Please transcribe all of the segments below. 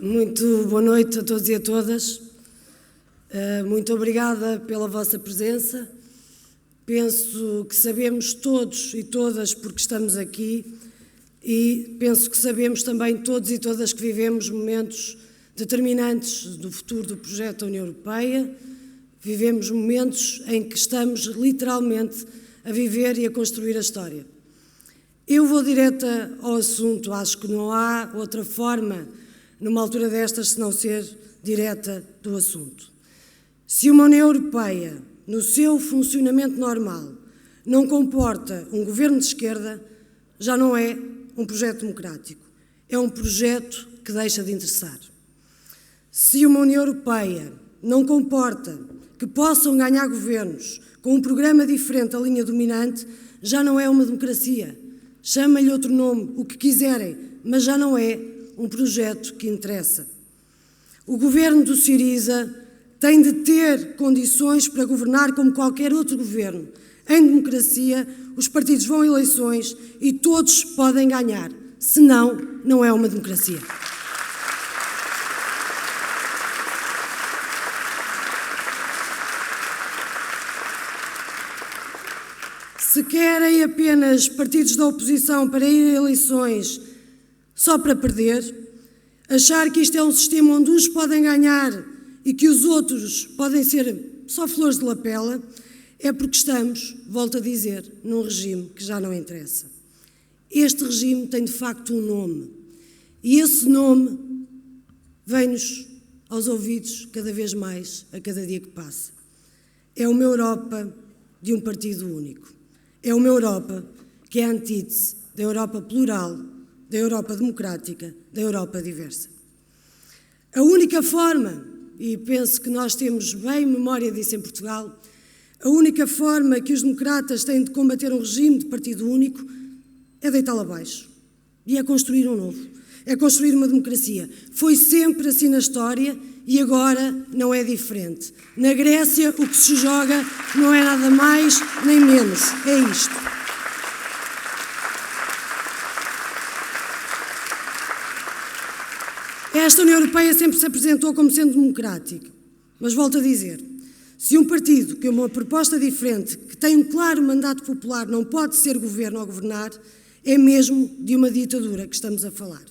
Muito boa noite a todos e a todas. Muito obrigada pela vossa presença. Penso que sabemos todos e todas porque estamos aqui e penso que sabemos também todos e todas que vivemos momentos determinantes do futuro do projeto da União Europeia. Vivemos momentos em que estamos literalmente a viver e a construir a história. Eu vou direta ao assunto, acho que não há outra forma numa altura destas, se não ser direta do assunto. Se uma União Europeia, no seu funcionamento normal, não comporta um governo de esquerda, já não é um projeto democrático, é um projeto que deixa de interessar. Se uma União Europeia não comporta que possam ganhar governos com um programa diferente da linha dominante, já não é uma democracia. Chama-lhe outro nome, o que quiserem, mas já não é um projeto que interessa. O governo do Syriza tem de ter condições para governar como qualquer outro governo. Em democracia, os partidos vão a eleições e todos podem ganhar. Senão, não é uma democracia. Se querem apenas partidos da oposição para ir a eleições só para perder, achar que isto é um sistema onde uns podem ganhar e que os outros podem ser só flores de lapela, é porque estamos, volto a dizer, num regime que já não interessa. Este regime tem de facto um nome e esse nome vem-nos aos ouvidos cada vez mais a cada dia que passa. É uma Europa de um partido único. É uma Europa que é a antítese da Europa plural, da Europa democrática, da Europa diversa. A única forma, e penso que nós temos bem memória disso em Portugal, a única forma que os democratas têm de combater um regime de partido único é deitá-lo abaixo e é construir um novo, é construir uma democracia. Foi sempre assim na história e agora não é diferente. Na Grécia o que se joga não é nada mais nem menos, é isto. Esta União Europeia sempre se apresentou como sendo democrática, mas volto a dizer, se um partido que é uma proposta diferente, que tem um claro mandato popular, não pode ser governo ou governar, é mesmo de uma ditadura que estamos a falar.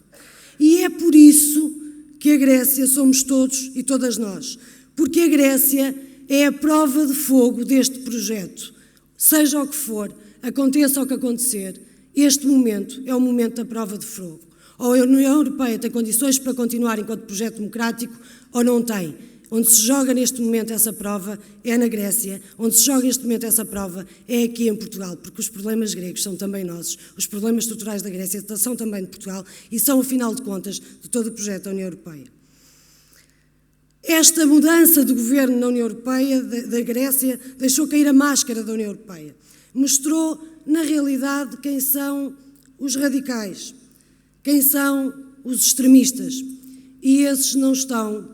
E é por isso que a Grécia somos todos e todas nós, porque a Grécia é a prova de fogo deste projeto. Seja o que for, aconteça o que acontecer, este momento é o momento da prova de fogo. Ou a União Europeia tem condições para continuar enquanto projeto democrático, ou não tem. Onde se joga neste momento essa prova é na Grécia, onde se joga neste momento essa prova é aqui em Portugal, porque os problemas gregos são também nossos, os problemas estruturais da Grécia são também de Portugal e são, afinal de contas, de todo o projeto da União Europeia. Esta mudança de governo na União Europeia, da Grécia, deixou cair a máscara da União Europeia. Mostrou, na realidade, quem são os radicais, quem são os extremistas. E esses não estão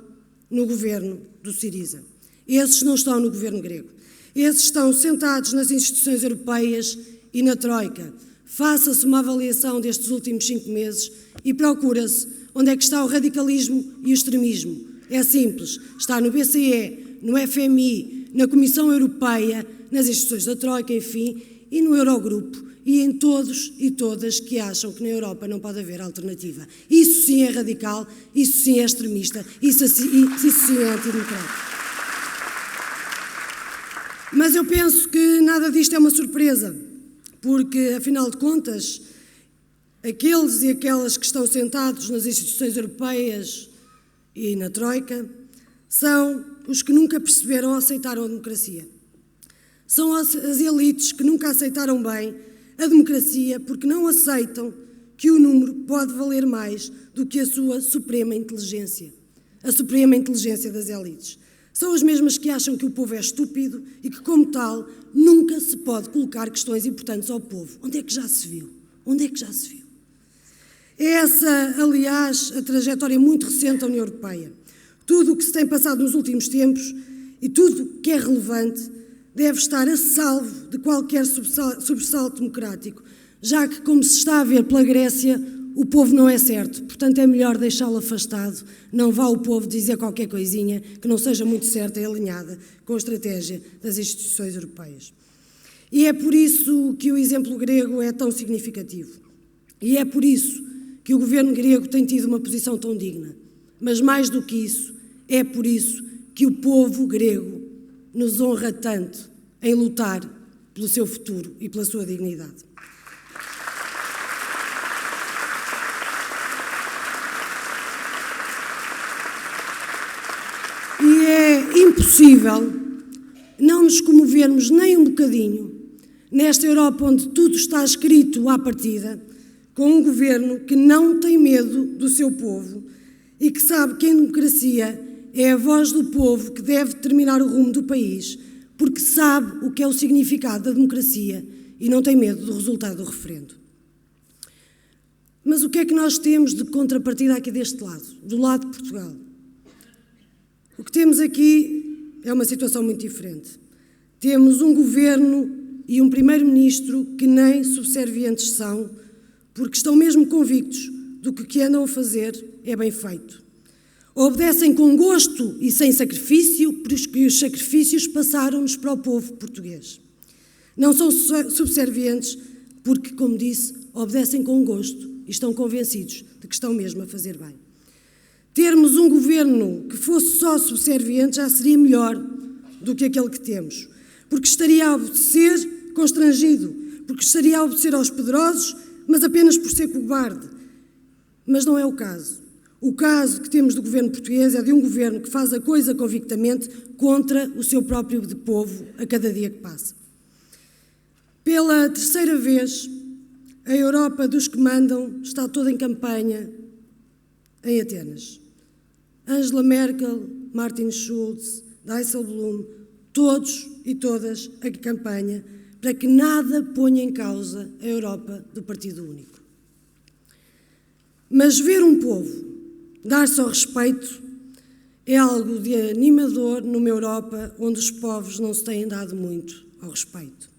no governo do Syriza. Esses não estão no governo grego. Esses estão sentados nas instituições europeias e na Troika. Faça-se uma avaliação destes últimos 5 meses e procura-se onde é que está o radicalismo e o extremismo. É simples, está no BCE, no FMI, na Comissão Europeia, nas instituições da Troika, enfim, e no Eurogrupo, e em todos e todas que acham que na Europa não pode haver alternativa. Isso sim é radical, isso sim é extremista, isso sim é antidemocrático. Mas eu penso que nada disto é uma surpresa, porque, afinal de contas, aqueles e aquelas que estão sentados nas instituições europeias e na Troika são os que nunca perceberam ou aceitaram a democracia. São as elites que nunca aceitaram bem a democracia porque não aceitam que o número pode valer mais do que a sua suprema inteligência. A suprema inteligência das elites. São as mesmas que acham que o povo é estúpido e que, como tal, nunca se pode colocar questões importantes ao povo. Onde é que já se viu? Onde é que já se viu? É essa, aliás, a trajetória muito recente da União Europeia. Tudo o que se tem passado nos últimos tempos e tudo o que é relevante deve estar a salvo de qualquer sobressalto democrático, já que, como se está a ver pela Grécia, o povo não é certo, portanto é melhor deixá-lo afastado, não vá o povo dizer qualquer coisinha que não seja muito certa e alinhada com a estratégia das instituições europeias. E é por isso que o exemplo grego é tão significativo. E é por isso que o governo grego tem tido uma posição tão digna. Mas mais do que isso, é por isso que o povo grego nos honra tanto em lutar pelo seu futuro e pela sua dignidade. E é impossível não nos comovermos nem um bocadinho nesta Europa onde tudo está escrito à partida, com um governo que não tem medo do seu povo e que sabe que em democracia é a voz do povo que deve determinar o rumo do país, porque sabe o que é o significado da democracia e não tem medo do resultado do referendo. Mas o que é que nós temos de contrapartida aqui deste lado, do lado de Portugal? O que temos aqui é uma situação muito diferente. Temos um governo e um primeiro-ministro que nem subservientes são, porque estão mesmo convictos do que o que andam a fazer é bem feito. Obedecem com gosto e sem sacrifício, porque os sacrifícios passaram-nos para o povo português. Não são subservientes porque, como disse, obedecem com gosto e estão convencidos de que estão mesmo a fazer bem. Termos um governo que fosse só subserviente já seria melhor do que aquele que temos, porque estaria a obedecer constrangido, porque estaria a obedecer aos poderosos, mas apenas por ser cobarde. Mas não é o caso. O caso que temos do governo português é de um governo que faz a coisa convictamente contra o seu próprio povo a cada dia que passa. Pela terceira vez, a Europa dos que mandam está toda em campanha em Atenas. Angela Merkel, Martin Schulz, Dijsselbloem, todos e todas a campanha para que nada ponha em causa a Europa do Partido Único. Mas ver um povo dar-se ao respeito é algo de animador numa Europa onde os povos não se têm dado muito ao respeito.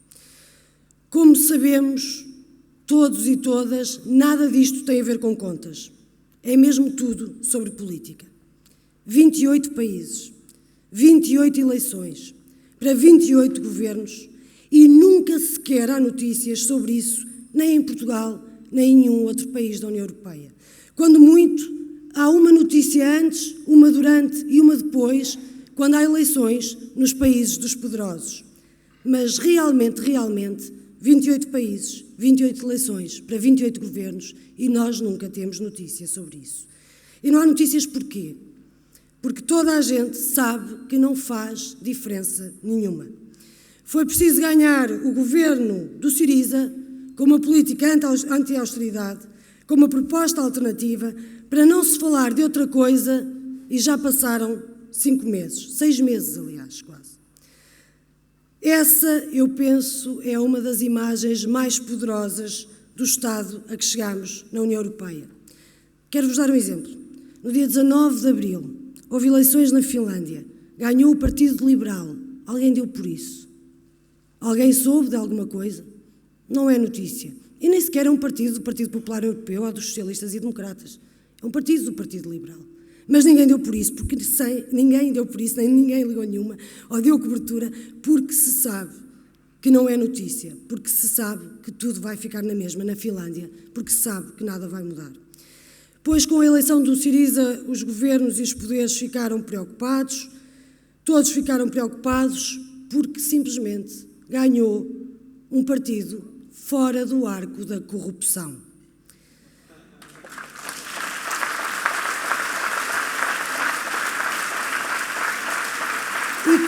Como sabemos, todos e todas, nada disto tem a ver com contas. É mesmo tudo sobre política. 28 países, 28 eleições, para 28 governos e nunca sequer há notícias sobre isso, nem em Portugal, nem em nenhum outro país da União Europeia. Quando muito, há uma notícia antes, uma durante e uma depois, quando há eleições nos países dos poderosos. Mas realmente, 28 países, 28 eleições para 28 governos e nós nunca temos notícia sobre isso. E não há notícias porquê? Porque toda a gente sabe que não faz diferença nenhuma. Foi preciso ganhar o governo do Syriza com uma política anti-austeridade, com uma proposta alternativa, para não se falar de outra coisa e já passaram 5 meses, 6 meses, aliás, quase. Essa, eu penso, é uma das imagens mais poderosas do Estado a que chegamos na União Europeia. Quero-vos dar um exemplo. No dia 19 de abril, houve eleições na Finlândia. Ganhou o Partido Liberal. Alguém deu por isso? Alguém soube de alguma coisa? Não é notícia. E nem sequer é um partido do Partido Popular Europeu ou dos Socialistas e Democratas. É um partido do Partido Liberal. Mas ninguém deu por isso, porque ninguém deu por isso, nem ninguém ligou nenhuma, ou deu cobertura, porque se sabe que não é notícia, porque se sabe que tudo vai ficar na mesma na Finlândia, porque se sabe que nada vai mudar. Pois com a eleição do Syriza, os governos e os poderes ficaram preocupados, todos ficaram preocupados, porque simplesmente ganhou um partido fora do arco da corrupção. E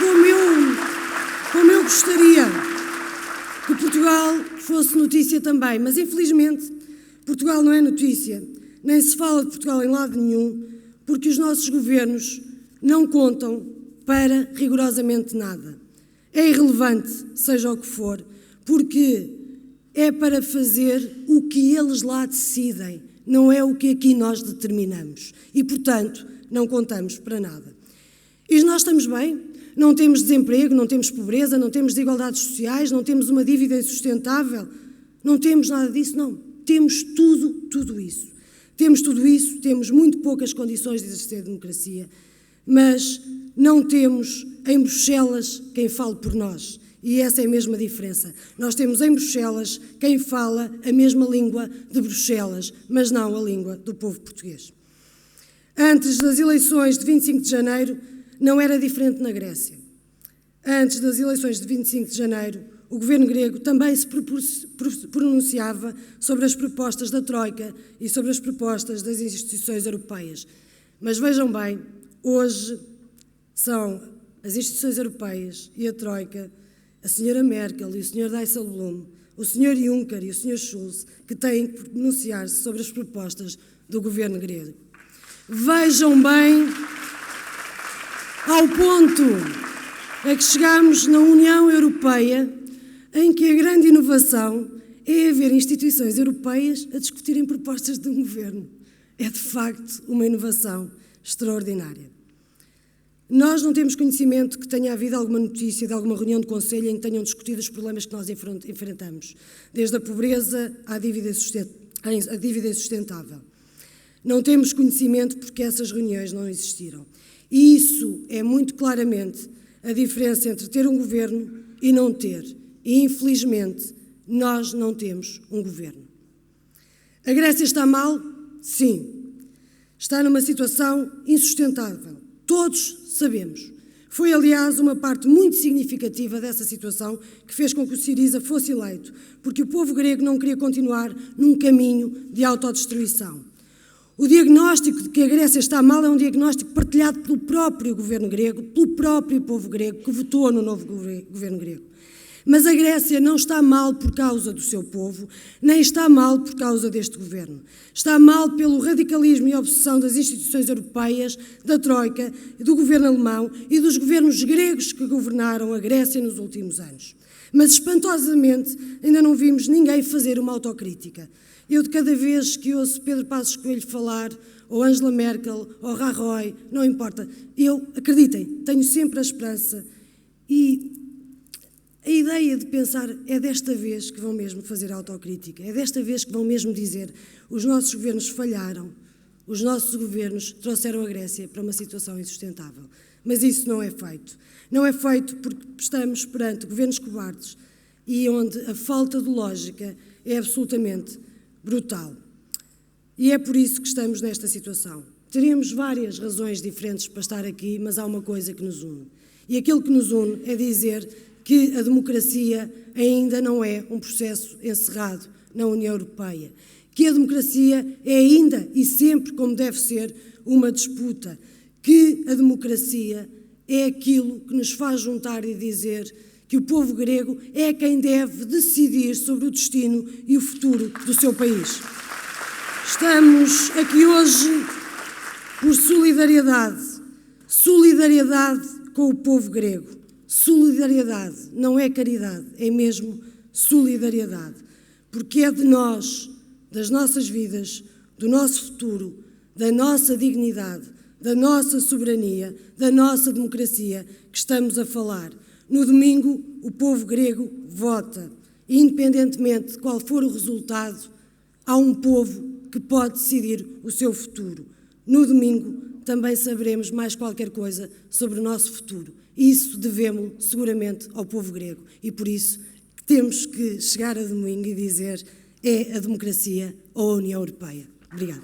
como eu gostaria que Portugal fosse notícia também, mas infelizmente Portugal não é notícia, nem se fala de Portugal em lado nenhum, porque os nossos governos não contam para rigorosamente nada. É irrelevante, seja o que for, porque é para fazer o que eles lá decidem, não é o que aqui nós determinamos. E, portanto, não contamos para nada. E nós estamos bem? Não temos desemprego, não temos pobreza, não temos desigualdades sociais, não temos uma dívida insustentável, não temos nada disso, não. Temos tudo isso. Temos tudo isso, temos muito poucas condições de exercer democracia, mas não temos em Bruxelas quem fale por nós. E essa é a mesma diferença. Nós temos em Bruxelas quem fala a mesma língua de Bruxelas, mas não a língua do povo português. Antes das eleições de 25 de janeiro, não era diferente na Grécia. Antes das eleições de 25 de janeiro, o governo grego também se pronunciava sobre as propostas da Troika e sobre as propostas das instituições europeias. Mas vejam bem, hoje são as instituições europeias e a Troika, a senhora Merkel e o senhor Dijsselbloem, o senhor Juncker e o senhor Schulz, que têm que pronunciar-se sobre as propostas do governo grego. Vejam bem ao ponto a que chegamos na União Europeia, em que a grande inovação é haver instituições europeias a discutirem propostas de um governo. É, de facto, uma inovação extraordinária. Nós não temos conhecimento que tenha havido alguma notícia de alguma reunião de conselho em que tenham discutido os problemas que nós enfrentamos, desde a pobreza à dívida sustentável. Não temos conhecimento porque essas reuniões não existiram. E isso é muito claramente a diferença entre ter um governo e não ter. E, infelizmente, nós não temos um governo. A Grécia está mal? Sim. Está numa situação insustentável. Todos sabemos. Foi, aliás, uma parte muito significativa dessa situação que fez com que o Syriza fosse eleito, porque o povo grego não queria continuar num caminho de autodestruição. O diagnóstico de que a Grécia está mal é um diagnóstico partilhado pelo próprio governo grego, pelo próprio povo grego que votou no novo governo grego. Mas a Grécia não está mal por causa do seu povo, nem está mal por causa deste governo. Está mal pelo radicalismo e obsessão das instituições europeias, da Troika, do governo alemão e dos governos gregos que governaram a Grécia nos últimos anos. Mas, espantosamente, ainda não vimos ninguém fazer uma autocrítica. Eu, de cada vez que ouço Pedro Passos Coelho falar, ou Angela Merkel, ou Rajoy, não importa, eu, acreditem, tenho sempre a esperança e a ideia de pensar é desta vez que vão mesmo fazer autocrítica, é desta vez que vão mesmo dizer os nossos governos falharam, os nossos governos trouxeram a Grécia para uma situação insustentável. Mas isso não é feito. Não é feito porque estamos perante governos cobardes e onde a falta de lógica é absolutamente brutal. E é por isso que estamos nesta situação. Teríamos várias razões diferentes para estar aqui, mas há uma coisa que nos une. E aquilo que nos une é dizer que a democracia ainda não é um processo encerrado na União Europeia, que a democracia é ainda e sempre, como deve ser, uma disputa, que a democracia é aquilo que nos faz juntar e dizer que o povo grego é quem deve decidir sobre o destino e o futuro do seu país. Estamos aqui hoje por solidariedade, solidariedade com o povo grego. Solidariedade, não é caridade, é mesmo solidariedade, porque é de nós, das nossas vidas, do nosso futuro, da nossa dignidade, da nossa soberania, da nossa democracia que estamos a falar. No domingo, o povo grego vota, independentemente de qual for o resultado, há um povo que pode decidir o seu futuro. No domingo, também saberemos mais qualquer coisa sobre o nosso futuro. Isso devemos seguramente ao povo grego e por isso temos que chegar a domingo e dizer é a democracia ou a União Europeia. Obrigada.